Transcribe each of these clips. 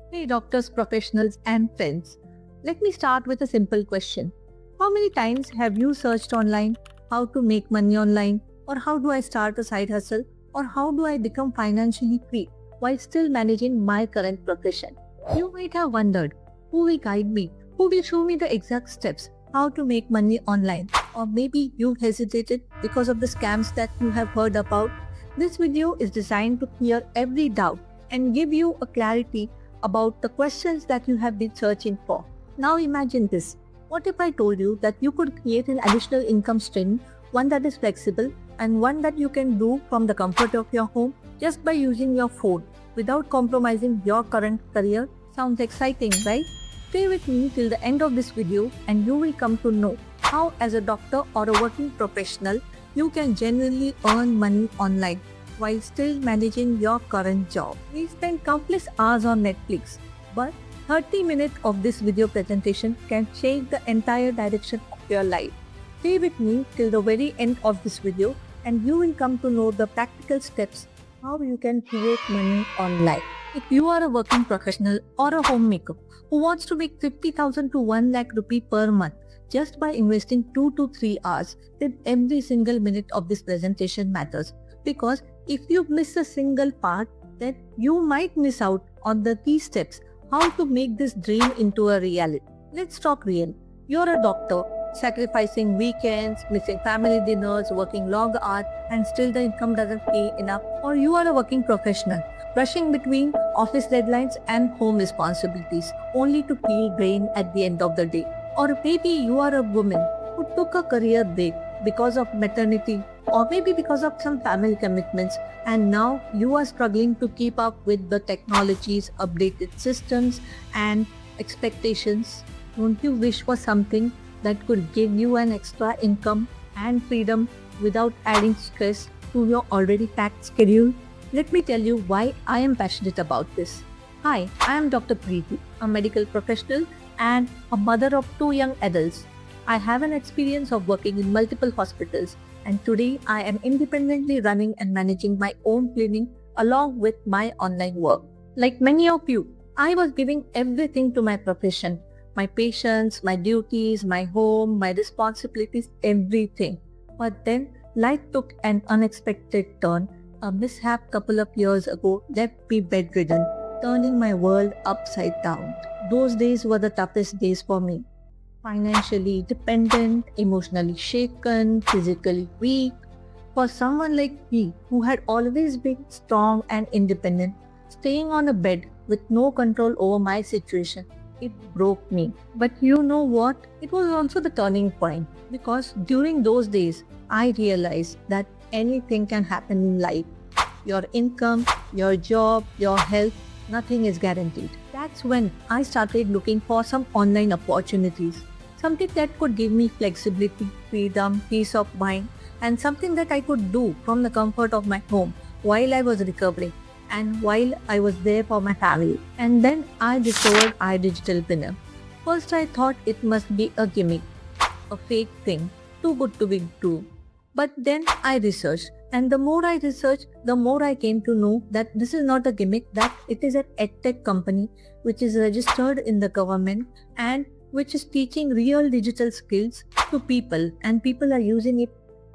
Hey doctors, professionals and friends. Let me start with a simple question. How many times have you searched online how to make money online, or how do I start a side hustle, or how do I become financially free while still managing my current profession? You might have wondered, who will guide me? Who will show me the exact steps how to make money online? Or maybe you hesitated because of the scams that you have heard about. This video is designed to clear every doubt and give you a clarity about the questions that you have been searching for. Now imagine this. What if I told you that you could create an additional income stream, one that is flexible and one that you can do from the comfort of your home just by using your phone without compromising your current career? Sounds exciting, right? Stay with me till the end of this video and you will come to know how, as a doctor or a working professional, you can genuinely earn money online while still managing your current job. We spend countless hours on Netflix, but 30 minutes of this video presentation can change the entire direction of your life. Stay with me till the very end of this video and you will come to know the practical steps how you can create money online. If you are a working professional or a homemaker who wants to make 50,000 to 1 lakh rupee per month just by investing 2 to 3 hours, then every single minute of this presentation matters. Because if you miss a single part, then you might miss out on the key steps how to make this dream into a reality. Let's talk real. You're a doctor, sacrificing weekends, missing family dinners, working long hours, and still the income doesn't pay enough. Or you are a working professional, rushing between office deadlines and home responsibilities, only to feel drained at the end of the day. Or maybe you are a woman who took a career break because of maternity, or maybe because of some family commitments, and now you are struggling to keep up with the technology's updated systems and expectations. Don't you wish for something that could give you an extra income and freedom without adding stress to your already packed schedule? Let me tell you why I am passionate about this. Hi, I am Dr. Preeti, a medical professional and a mother of 2 young adults. I have an experience of working in multiple hospitals, and today I am independently running and managing my own clinic along with my online work. Like many of you, I was giving everything to my profession, my patients, my duties, my home, my responsibilities, everything. But then life took an unexpected turn. A mishap couple of years ago left me bedridden, turning my world upside down. Those days were the toughest days for me. Financially dependent, emotionally shaken, physically weak. For someone like me who had always been strong and independent, staying on a bed with no control over my situation, it broke me. But you know what? It was also the turning point, because during those days, I realized that anything can happen in life. Your income, your job, your health, nothing is guaranteed. That's when I started looking for some online opportunities. Something that could give me flexibility, freedom, peace of mind, and something that I could do from the comfort of my home while I was recovering and while I was there for my family. And then I discovered iDigitalpreneur. First I thought it must be a gimmick, a fake thing, too good to be true. But then I researched, and the more I researched, the more I came to know that this is not a gimmick, that it is an edtech company which is registered in the government and which is teaching real digital skills to people, and people are using it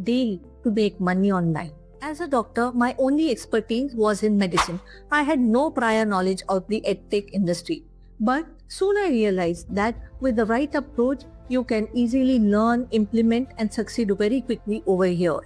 daily to make money online. As a doctor, my only expertise was in medicine. I had no prior knowledge of the edtech industry. But soon I realized that with the right approach, you can easily learn, implement and succeed very quickly over here.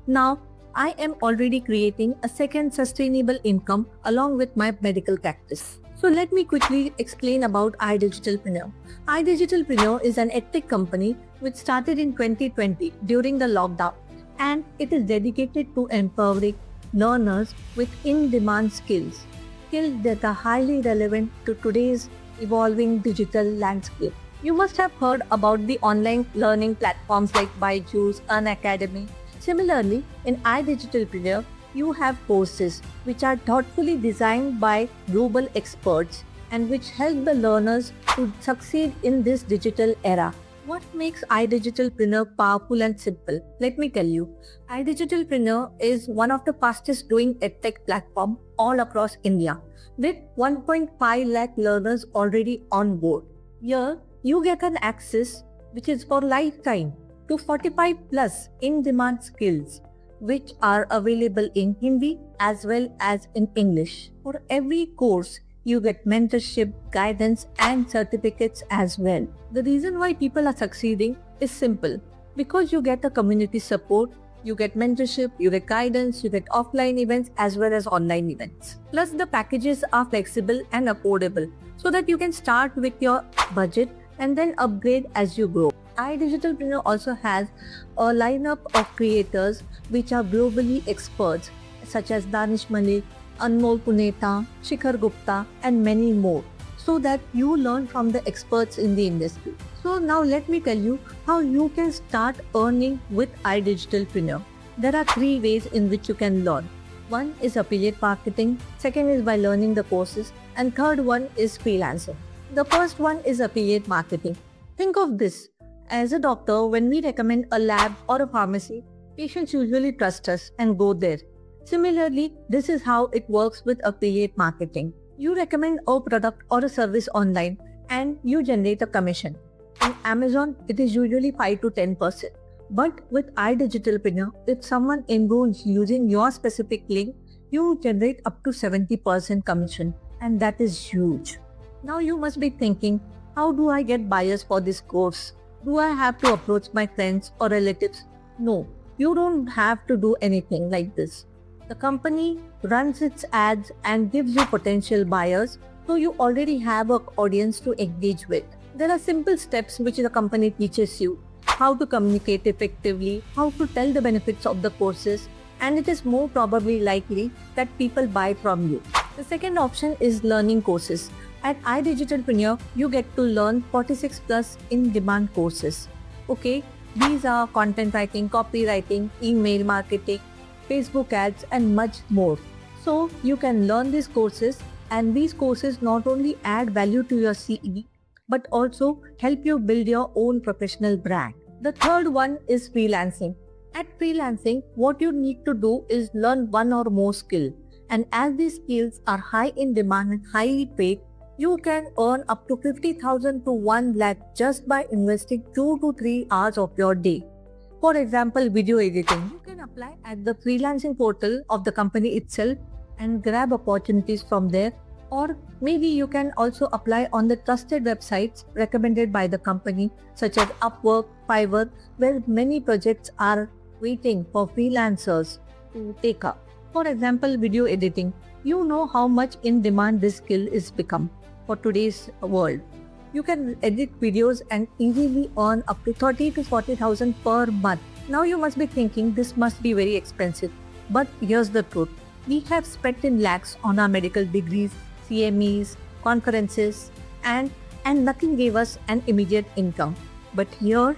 Now, I am already creating a second sustainable income along with my medical practice. So let me quickly explain about iDigitalpreneur. iDigitalpreneur is an edtech company which started in 2020 during the lockdown, and it is dedicated to empowering learners with in-demand skills that are highly relevant to today's evolving digital landscape. You must have heard about the online learning platforms like Byju's, Unacademy. Similarly, in iDigitalpreneur, you have courses which are thoughtfully designed by global experts and which help the learners to succeed in this digital era. What makes iDigitalpreneur powerful and simple? Let me tell you. iDigitalpreneur is one of the fastest growing edtech platform all across India, with 1.5 lakh learners already on board. Here, you get an access which is for lifetime to 45 plus in-demand skills, which are available in Hindi as well as in English. For every course, you get mentorship, guidance and certificates as well. The reason why people are succeeding is simple. Because you get a community support, you get mentorship, you get guidance, you get offline events as well as online events. Plus the packages are flexible and affordable so that you can start with your budget and then upgrade as you grow. iDigitalpreneur also has a lineup of creators which are globally experts such as Danish Malik, Anmol Puneta, Shikhar Gupta and many more, so that you learn from the experts in the industry. So now let me tell you how you can start earning with iDigitalpreneur. There are 3 ways in which you can learn. One is affiliate marketing, second is by learning the courses, and third one is freelancing. The first one is affiliate marketing. Think of this. As a doctor, when we recommend a lab or a pharmacy, patients usually trust us and go there. Similarly, this is how it works with affiliate marketing. You recommend a product or a service online and you generate a commission. In Amazon, it is usually 5 to 10%. But with iDigitalpreneur, if someone enrolls using your specific link, you generate up to 70% commission, and that is huge. Now you must be thinking, how do I get buyers for this course? Do I have to approach my friends or relatives? No, you don't have to do anything like this. The company runs its ads and gives you potential buyers, so you already have an audience to engage with. There are simple steps which the company teaches you: how to communicate effectively, how to tell the benefits of the courses, and it is more probably likely that people buy from you. The second option is learning courses. At iDigitalpreneur, you get to learn 46 plus in-demand courses. Okay, these are content writing, copywriting, email marketing, Facebook ads and much more. So you can learn these courses, and these courses not only add value to your CV but also help you build your own professional brand. The third one is freelancing. At freelancing, what you need to do is learn one or more skill, and as these skills are high in demand and highly paid, you can earn up to 50,000 to 1 lakh just by investing 2 to 3 hours of your day. For example, video editing. You can apply at the freelancing portal of the company itself and grab opportunities from there, or maybe you can also apply on the trusted websites recommended by the company such as Upwork, Fiverr, where many projects are waiting for freelancers to take up. For example, video editing. You know how much in demand this skill is become for today's world. You can edit videos and easily earn up to 30 to 40,000 per month. Now you must be thinking this must be very expensive. But here's the truth. We have spent in lakhs on our medical degrees, CMEs, conferences, and nothing gave us an immediate income. But here,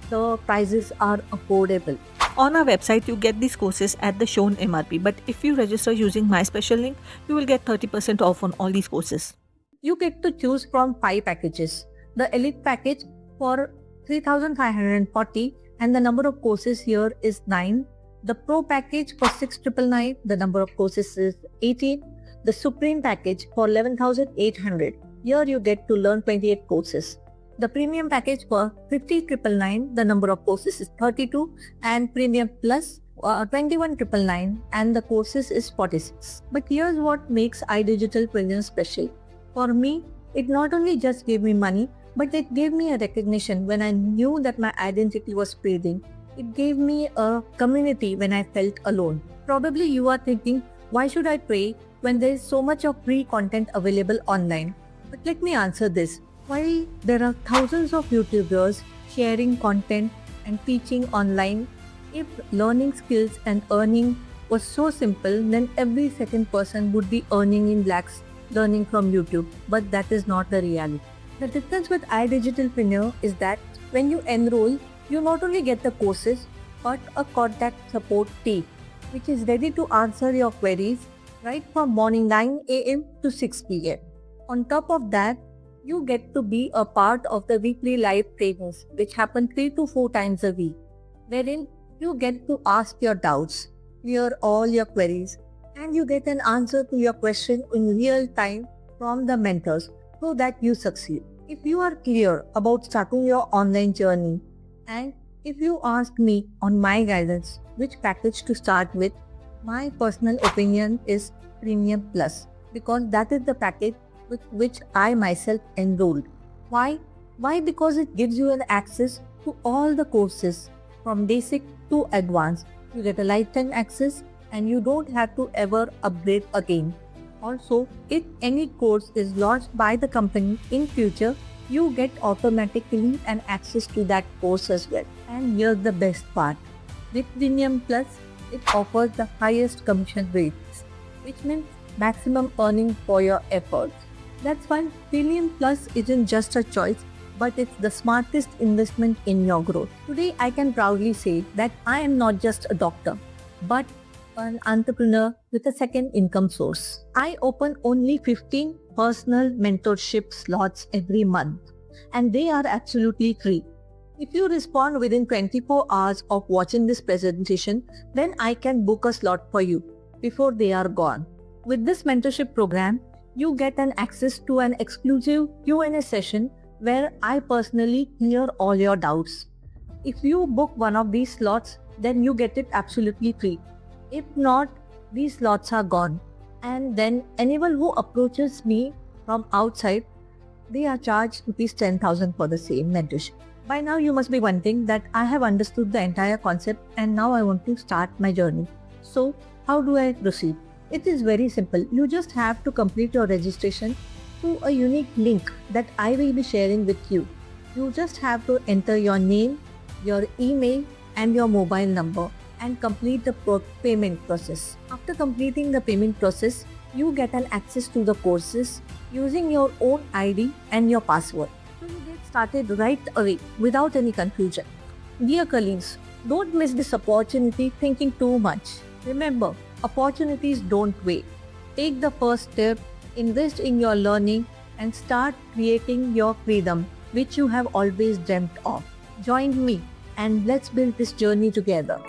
the prices are affordable. On our website, you get these courses at the shown MRP, but if you register using my special link, you will get 30% off on all these courses. You get to choose from 5 packages. The Elite package for 3,540 and the number of courses here is 9. The Pro package for 6,999, the number of courses is 18. The Supreme package for 11,800. Here you get to learn 28 courses. The Premium package for 50,999, the number of courses is 32, and Premium Plus 21,999 and the courses is 46. But here's what makes iDigitalpreneur special. For me, it not only just gave me money, but it gave me a recognition when I knew that my identity was fading. It gave me a community when I felt alone. Probably you are thinking, why should I pay when there is so much of free content available online? But let me answer this. While there are thousands of YouTubers sharing content and teaching online, if learning skills and earning was so simple, then every second person would be earning in lakhs learning from YouTube. But that is not the reality. The difference with iDigitalpreneur is that when you enroll, you not only get the courses, but a contact support team, which is ready to answer your queries right from morning 9 a.m. to 6 p.m. On top of that, you get to be a part of the weekly live trainings, which happen 3 to 4 times a week, wherein you get to ask your doubts, clear all your queries, and you get an answer to your question in real time from the mentors so that you succeed. If you are clear about starting your online journey, and if you ask me on my guidance which package to start with, my personal opinion is Premium Plus, because that is the package with which I myself enrolled. Why? Why? Because it gives you an access to all the courses from basic to advanced. You get a lifetime access and you don't have to ever upgrade again. Also, if any course is launched by the company in future, you get automatically an access to that course as well. And here's the best part. With Premium Plus, it offers the highest commission rates, which means maximum earning for your efforts. That's why Premium Plus isn't just a choice, but it's the smartest investment in your growth. Today, I can proudly say that I am not just a doctor, but an entrepreneur with a second income source. I open only 15 personal mentorship slots every month, and they are absolutely free. If you respond within 24 hours of watching this presentation, then I can book a slot for you before they are gone. With this mentorship program, you get an access to an exclusive Q&A session where I personally clear all your doubts. If you book one of these slots, then you get it absolutely free. If not, these slots are gone. And then anyone who approaches me from outside, they are charged ₹10,000 for the same mentorship. By now you must be wondering that I have understood the entire concept and now I want to start my journey. So how do I proceed? It is very simple. You just have to complete your registration through a unique link that I will be sharing with you. You just have to enter your name, your email and your mobile number and complete the payment process. After completing the payment process, you get an access to the courses using your own ID and your password. So you get started right away without any confusion. Dear colleagues, don't miss this opportunity thinking too much. Remember, opportunities don't wait. Take the first step, invest in your learning and start creating your freedom, which you have always dreamt of. Join me and let's build this journey together.